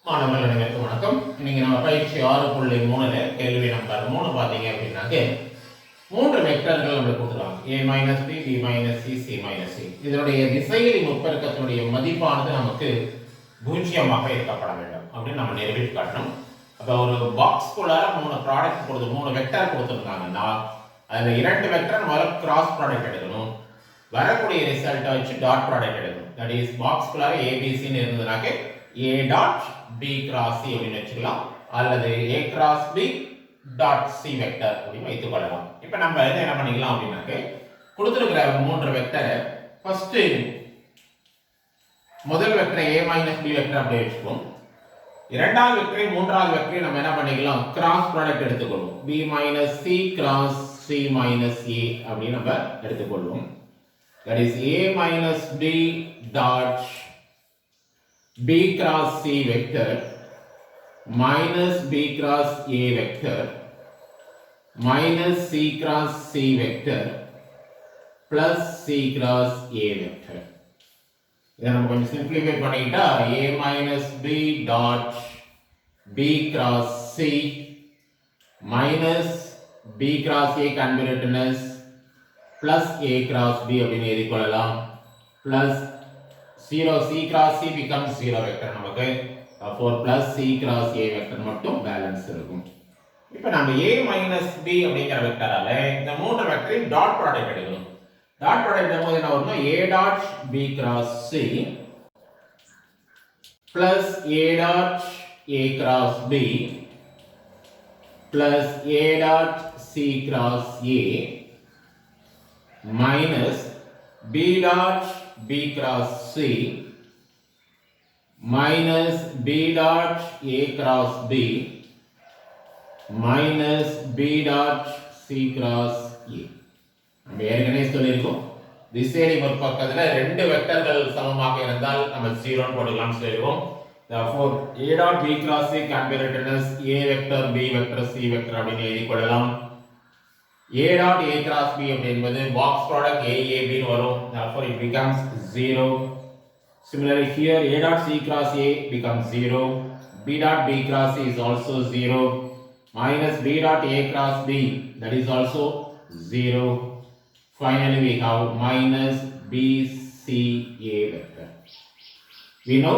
மாணவர்கள் அனைவருக்கும் வணக்கம். இன்னைக்கு நம்ம பயிற்சி 6.3 கேள்வி நம்பர் 3 பாத்தீங்க அப்படின்னாக்க 3 வெக்டர்கள் நம்மளுக்கு கொடுத்துருவாங்க. a - b, b - c, c - c. இதனுடைய திசையிலி முப்பெருக்கத்தினுடைய மதிப்பானது நமக்கு பூஜ்ஜியமாக இருக்கப்பட வேண்டும் அப்படின்னு நம்ம நிரூபித்து காட்டணும். அப்ப ஒரு பாக்ஸ்குள்ளார 3 ப்ராடக்ட் கொடுத்து 3 வெக்டர் கொடுத்துருந்தாங்கன்னா அதுல 2 வெக்டர் முதல்ல கிராஸ் ப்ராடக்ட் எடுக்கணும். வரக்கூடிய ரிசல்ட்டை வச்சு டாட் ப்ராடக்ட் எடுக்கணும். தட் இஸ் பாக்ஸ்குள்ளார ஏபிசின்னு இருந்ததுனாக்க a dot b cross c அப்படின்னு வச்சுக்கலாம், அல்லது a cross b dot c vector அப்படின்னு வைத்துக் கொள்ளலாம். இப்போ நம்ம இதை என்ன பண்ணிக்கலாம் அப்படின்னாக்க கொடுத்துருக்கிற 3 வெக்டரை ஃபர்ஸ்ட் முதல் வெக்டரை a minus b வெக்டர் அப்படி வச்சுக்குவோம். இரண்டாவது வெக்டரை மூன்றாவது வெக்டரை நம்ம என்ன பண்ணிக்கலாம், கிராஸ் ப்ராடக்ட் எடுத்துக்கொள்வோம். b minus c cross c minus a அப்படின்னு நம்ம எடுத்துக்கொள்வோம். that is a minus b dot b cross c vector minus b cross a vector minus c cross c vector plus c cross a vector. இதை நம்ம கொஞ்சம் simplify பண்ணிட்டா a minus b dot b cross c minus b cross a can be written as plus a cross b அப்படின்னு எழுதி கொள்ளலாம். plus 0 c cross c becomes 0 vector நமக்கு. therefore plus c cross a vector மட்டும் balance இருக்கும். இப்போ நம்ம a minus b அப்படிங்கிற வெக்டரால இந்த மூன்று வெக்டரையும் டாட் ப்ராடக்ட் எடுக்கணும். டாட் ப்ராடக்ட் எடுக்கும்போது என்ன வரும்னா a dot b cross c plus a dot a cross b plus a dot c cross a minus b dot b cross c minus b dot a cross b minus b dot c cross a. நம்ம ஏற்கனவே சொல்லியிருக்கோம், திசையலி முற்பக்கத்துல ரெண்டு வெக்டர்கள் சமமாக இருந்தால் நம்ம 0 ன்னு போடலாம்னு சொல்லிருக்கோம். therefore a dot b cross c can be written as a vector b vector c vector அப்படின்னு எழுதி கொள்ளலாம். a dot a cross b அப்படிங்கிறது box product a a b ன்னு வரும். therefore it becomes 0. similarly here a dot c cross a becomes 0. b dot b cross c is also 0 minus b dot a cross b, that is also 0. finally we have minus b c a vector. we know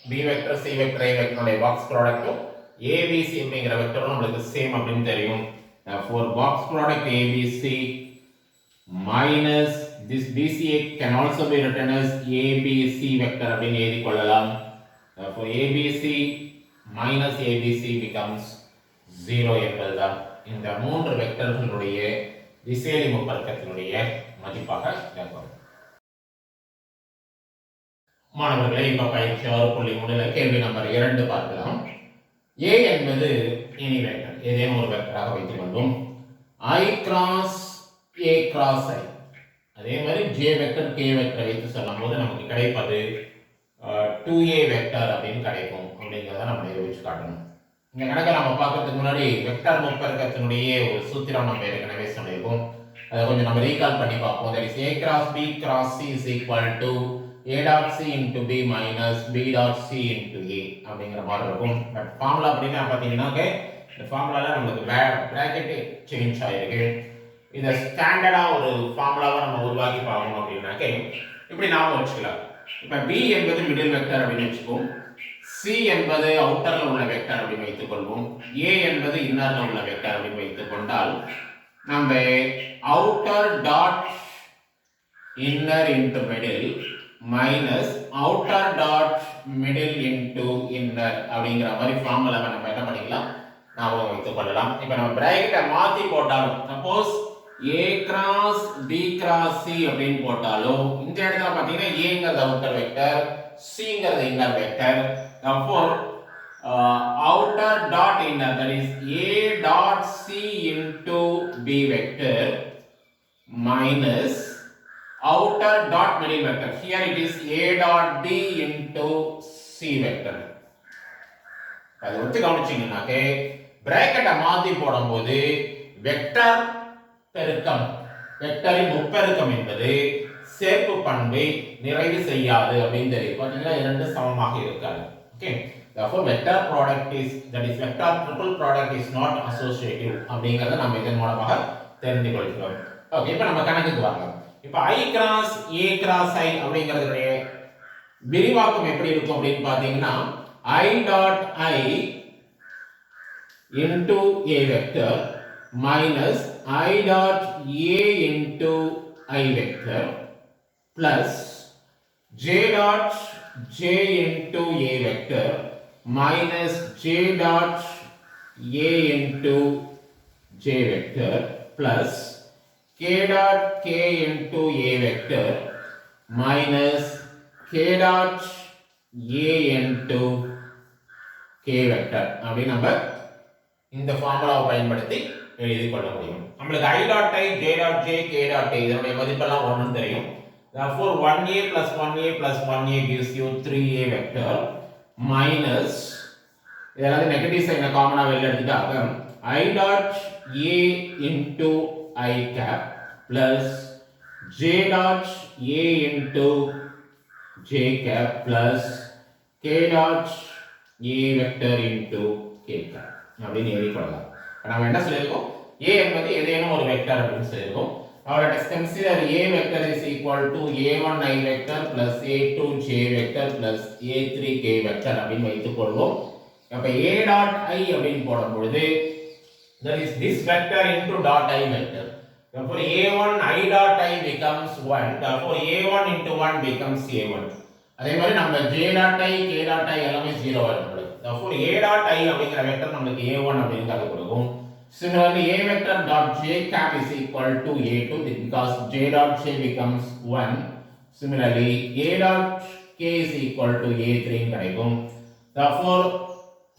b vector c vector a vector உடைய box product a b c அப்படிங்கிற வெக்டரும் நமக்கு same அப்படின்னு தெரியும். therefore box product ABC minus this BCA can also be written as ABC vector அப்படின்னு எழுதி கொள்ளலாம். therefore ABC minus ABC becomes 0 என்பதுதான் இந்த மூன்று வெக்டர்களுடைய திசையலி முப்பெருக்கத்தினுடைய மதிப்பாக இருக்கும். மாணவர்களே, இப்ப பயிற்சி 6.3 கேள்வி நம்பர் 2 பார்க்கலாம். A என்பது இனி வெக்டர், ஏதேனும் ஒரு வெக்டராக வைத்துக் கொள்வோம். I cross A cross I. அதே மாதிரி J வெக்டர் K வெக்டர் வைத்து சொல்லும்போது நமக்கு கிடைப்பது 2A வெக்டர் அப்படின்னு கிடைக்கும் அப்படிங்கிறத நம்ம நிரூபிச்சு காட்டணும். இந்த கணக்கை நம்ம பார்க்கறதுக்கு முன்னாடி வெக்டர் முப்பெருக்கத்தினுடைய ஒரு சூத்திரம் நம்ம ஏற்கனவே சொல்லியிருக்கோம். அதை கொஞ்சம் நம்ம ரீகால் பண்ணி பார்ப்போம். that is A cross B cross C is equal to a dot c into b minus b dot c into a அப்படிங்கிற மாதிரி இருக்கும். பட் ஃபார்முலா அப்படினா பாத்தீங்கன்னா இந்த ஃபார்முலால நமக்கு பிராக்கெட் சேஞ்ச் ஆயிருக்கு. இத ஸ்டாண்டர்டா ஒரு ஃபார்முலாவை நம்ம உருவாக்கி பார்க்கணும் அப்படினாக்க இப்படி நாம வச்சுக்கலாம். இப்போ b என்பது மிடில் வெக்டர் அப்படின்னு வெச்சுப்போம். c என்பது அவுட்டர்ல உள்ள வெக்டர் அப்படின்னு வைத்துக் கொள்வோம். a என்பது இன்னர்ல உள்ள வெக்டர் அப்படின்னு வைத்துக் கொண்டால் நம்ம outer dot inner into middle minus outer dot middle into inner அப்படிங்கிற மாதிரி ஃபார்முலாவை நம்ம என்ன பண்ணிக்கலாம், ஞாபகம் வைத்துக் கொள்ளலாம். இப்போ நம்ம பிராக்கெட்டை மாத்தி போட்டாலும் suppose a cross b cross c அப்படின்னு போட்டாலும் இந்த இடத்துல பாத்தீங்கன்னா a ங்கிறது அவுட்டர் வெக்டர், c ங்கிறது inner vector. therefore outer dot inner, that is a dot c into b vector minus outer dot middle vector, here it is a dot d into c vector. அது வந்து கவனிச்சீங்கன்னாக்க பிராக்கெட்டை மாத்தி போடும்போது vector பெருக்கம் வெக்டரின் முப்பெருக்கம் என்பது சேர்ப்பு பண்பை நிறைவு செய்யாது அப்படின்னு தெரியும். பாத்தீங்கன்னா இரண்டு சமமாக இருக்காது. Okay, therefore vector product is, that is vector triple product is not associative அப்படிங்கறத நாம இதன் மூலமாக தெரிந்து கொள்கிறோம். ஓகே, இப்போ நம்ம கணக்குக்கு வரலாம். இப்போ I cross A cross I அப்படிங்கறதுடைய விரிவாக்கம் எப்படி இருக்கும் அப்படினு பாத்தீங்கன்னா I dot I into A vector minus I dot A into I vector plus J dot J into A vector minus J dot A into J vector plus K dot K into A vector minus K dot A into K vector அப்படி நம்ம இந்த ஃபார்முலாவை பயன்படுத்தி எழுதி கொள்ள முடியும். நமக்கு I dot I, J dot J, K dot A இதனுடைய மதிப்பெல்லாம் ஒண்ணுன்னு தெரியும். Therefore 1A plus 1A plus 1A gives you 3A vector minus இதெல்லாம் நெகட்டிவ் சைனை காமனா வெளிய எடுத்துட்டாங்க I dot A into I cap plus J dot A into J cap plus K dot A vector into K cap அப்படின்னு எழுதி கொள்ளலாம். நாம என்ன சொல்லிருக்கோம், A என்பது ஏதேனும் ஒரு வெக்டர் அப்படின்னு சொல்லிருக்கோம். Now let us consider A vector is equal to A1 I vector plus A2 J vector plus A3 K vector அப்படின்னு வைத்துக் கொள்வோம். அப்ப A dot I அப்படின்னு போடும் பொழுது that is this vector into dot I vector. Therefore A1 I dot I becomes 1. Therefore A1 into 1 becomes A1. அதே மாதிரி நம்ம J dot I, K dot I எல்லாமே 0 ஆயிடும். Therefore A dot I அப்படிங்கற vector நமக்கு A1 அப்படிங்கறது கொடுக்கும். Similarly A vector dot J cap is equal to A2 because J dot J becomes 1. Similarly A dot K is equal to A3 கிடைக்கும். Therefore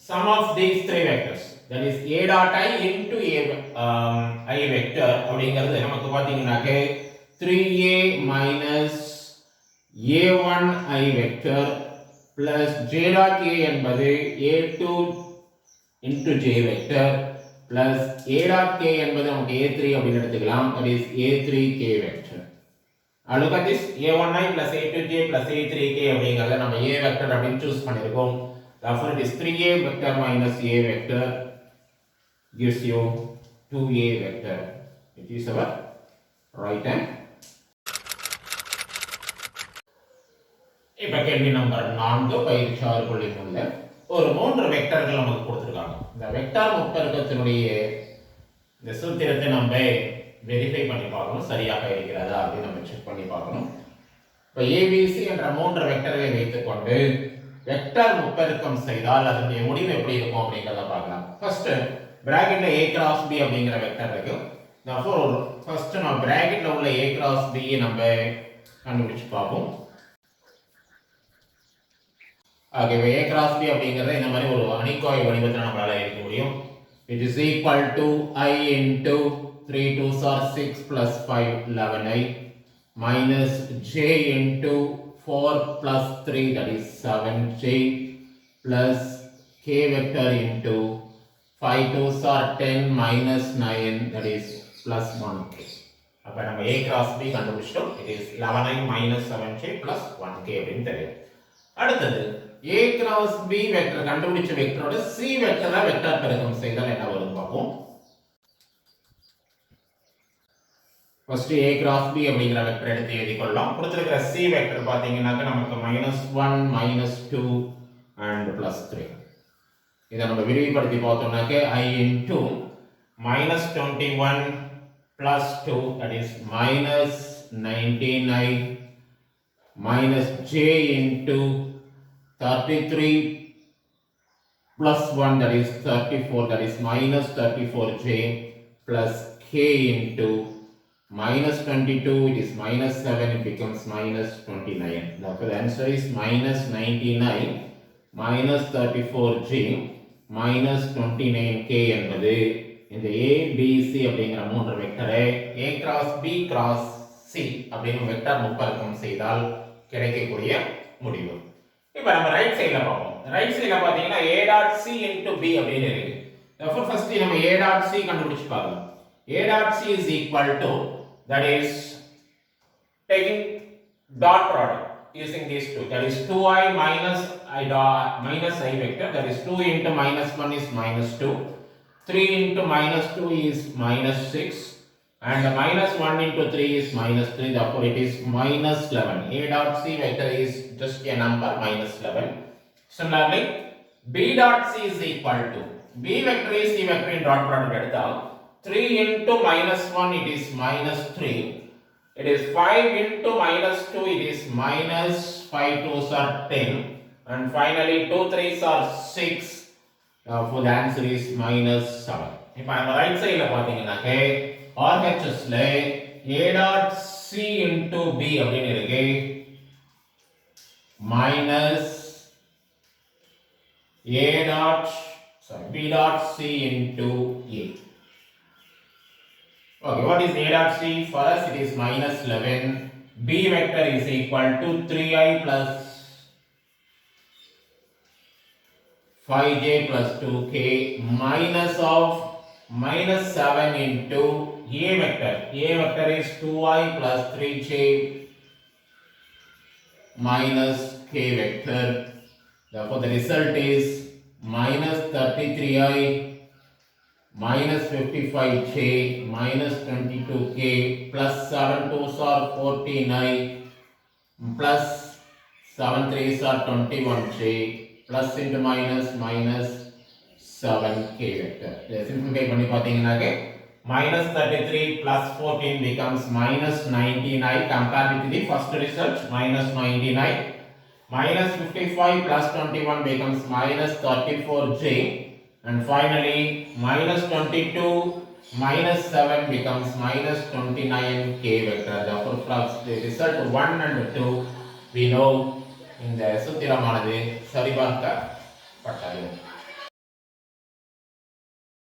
sum of these three vectors, that is A dot I into I vector அப்படிங்கிறது நமக்கு பாத்தீங்கன்னாக்க 3A minus A1 I vector plus J dot A என்பது A2 into J vector plus A dot K என்பது நமக்கு A3 அப்படின்னு எடுத்துக்கலாம், that is A3 K vector. Look at this, A1I plus A2J plus A3K அப்படிங்கறத நம்ம A vector அப்படின்னு choose பண்ணிருக்கோம். Therefore it is 3A vector minus A vector gives you 2A vector. It is our right hand. இப்ப கேள்வி number 4 பயிற்சி 6.3 ஒரு மூன்று வெக்டர்கள் நமக்கு கொடுத்திருக்காங்க. இந்த வெக்டர் முப்பெருக்கத்தினுடைய இந்த சூத்திரத்தை நம்ம வெரிஃபை பண்ணி பார்க்கணும், சரியாக இருக்கிறதா அப்படின்னு நம்ம செக் பண்ணி பார்க்கணும். இப்ப ABC என்ற மூன்று வெக்டர்களை வைத்துக்கொண்டு வெக்டர் முப்பெருக்கம் செய்தால் அதனுடைய முடிவு எப்படி இருக்கும் அப்படிங்கறத பார்க்கலாம். ஃபர்ஸ்ட் பிராக்கெட்ல A cross B அப்படிங்கற வெக்டர் இருக்கு. therefore ஃபர்ஸ்ட் நம்ம பிராக்கெட்ல உள்ள A cross B நம்ம கண்டுபிடிச்சு பார்ப்போம். ஓகே, A cross B அப்படிங்கறது இந்த மாதிரி ஒரு அணிக்கோவை வடிவத்துல நம்மளால எழுத முடியும். It is equal to I into 3 2s are 6 plus 5 11I minus J into 4 plus 3 that is 7J plus K vector into 5 2s are 10 minus 9 that is plus 1K. அப்ப நம்ம A cross B கண்டுபிடிச்சிட்டோம். It is 11I minus 7J plus 1K அப்படின்னு தெரியும். அடுத்தது A cross B vector கண்டுபிடிச்ச வெக்டரோட C வெக்டரை vector பெருக்கம் செய்தால் என்ன வரும் பார்ப்போம். ஃபர்ஸ்ட் A cross B அப்படிங்கற வெக்டர் எடுத்து எழுதிக் கொள்ளலாம். கொடுத்திருக்கிற C வெக்டர் பாத்தீங்கன்னாக்க நமக்கு -1 -2 and +3. இத நம்ம விரிவுபடுத்தி பார்த்தோம்னாக்க I into -21 + 2 that is -19I minus J into 33 plus 1 that is 34 that is minus 34J plus K into minus 22 it is minus 7 it becomes minus 29. Therefore the answer is minus 99 minus 34J minus 29K என்பது இந்த A B C அப்படிங்கிற மூன்று வெக்டரை A cross B cross C அப்படிங்கிற vector முப்பெருக்கம் செய்தால் கிடைக்கக்கூடிய முடிவு. இப்போ நம்ம ரைட் சைடுல பார்ப்போம். ரைட் சைடுல பாத்தீங்கன்னா A dot C into B அப்படின்னு இருக்கு. therefore first நம்ம A dot C கண்டுபிடிச்சு பார்க்கலாம். A dot C is equal to, that is taking dot product using these two. That is 2i minus I dot minus I vector. That is 2 into minus 1 is minus 2. 3 into minus 2 is minus 6. And minus 1 into 3 is minus 3. Therefore, it is minus 11. A dot C vector is just a number minus 11. Similarly, B dot C is equal to B vector is C vector in dot product. 3 into minus 1 it is minus 3. It is 5 into minus 2 it is minus 5 2s are 10. And finally 2 3s are 6. For the answer is minus 7. இப்போ நம்ம right சைடுல பாத்தீங்கன்னாக்க RHS ல A dot C into B அப்படினு இருக்கு minus B dot C into A. Okay, what is A dot C? For us it is minus 11. B vector is equal to 3i plus 5j plus 2k minus of minus 7 into A vector. A vector is 2i plus 3j minus k vector. Therefore, the result is minus 33i minus 55j minus 22k plus 7 2s are 14i plus 7 3s are 21j plus into minus minus 7k vector. Simplify பண்ணி பாத்தீங்கன்னாக்க minus 33 plus 14 becomes minus 19i compared with the first result minus 19i. Minus 55 plus 21 becomes minus 34j. And finally, minus 22 minus 7 becomes minus 29k vector. Therefore, from the result 1 and 2, we know இந்த சூத்திரமானது சரிபார்க்கப்பட்டது.